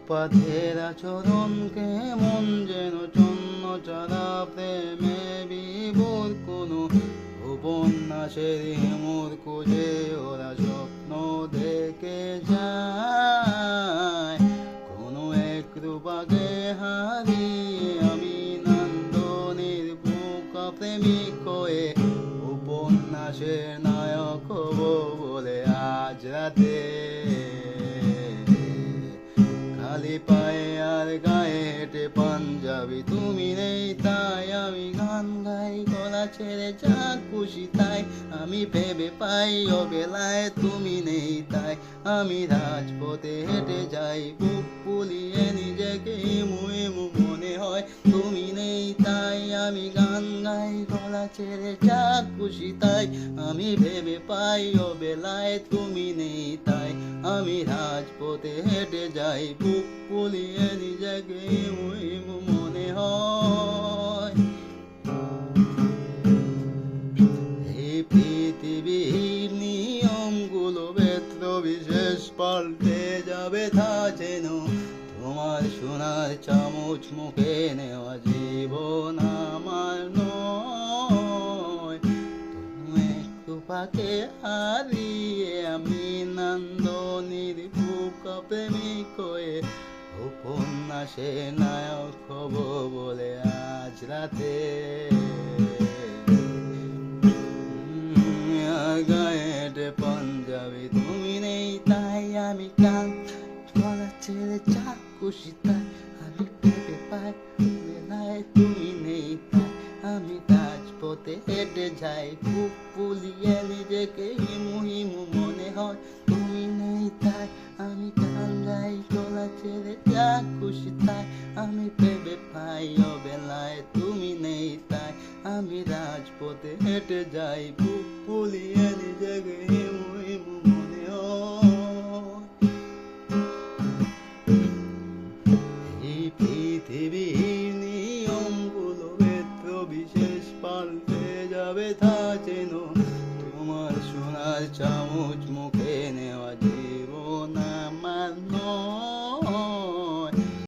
পথের আচরণকে মন যেন চন্ন চারা প্রেমে বিভোর কোনো উপন্যাসের মোর খুঁজে ওরা স্বপ্ন দেখে যায় কোনো এক রূপাকে হারিয়ে আমি নন্দনের বুকা প্রেমিক হয়ে উপন্যাসের নায়ক হব বলে আজ রাতে খালি পায়ে আর গায়ে হেঁটে পাঞ্জাবি তুমি নেই তাই আমি গান গাই গলা ছেড়ে যা খুশি তাই আমি ভেবে পাই অবেলায় তুমি নেই তাই আমি রাজপথে হেঁটে যাই বুক ফুলিয়ে নিজেকে ইমু ইমু মনে হয় তুমি নেই তাই আমি গান গাই গলা ছেড়ে যা খুশি তাই আমি ভেবে পাই অবেলায় তুমি নেই তাই আমি রাজপথে হেঁটে যাই বুক ফুলিয়ে নিজেকে ইমু ইমু মনে হয় এই পৃথিবীর নিয়মগুলো বেত্র বিশেষ পাল্টে যাবে তা যেন তোমার সোনার চামচ মুখে নেওয়া জীবন আমার নয় তুমি একটু পাকে হারিয়ে আমি নন্দনীর বুকা প্রেমিক হয়ে উপন্যাসে নায়ক হব বলে আজ রাতে গায়ে পাঞ্জাবি তুমি নেই তাই আমি গান গলা ছেড়ে যা খুশি তাই আমি ভেবে পাই বেলায় তুমি নেই তাই আমি রাজপথে হেঁটে যাই বুক ফুলিয়ে নিজেকে হিমু হিমু মনে হয় তুমি নেই তাই আমি গান গাই গলা ছেড়ে যা খুশি তাই আমি ভেবে পাই অবেলায় তুমি নেই তাই আমি রাজপথে হেঁটে যাই বুক ফুলিয়ে নিজেকে হিমু হিমু মনে হয় এই পৃথিবীর নিয়মগুলো বেত্র বিশেষ পাল্টে যাবে তা যেন তোমার সোনার চামচ মুখে নেওয়া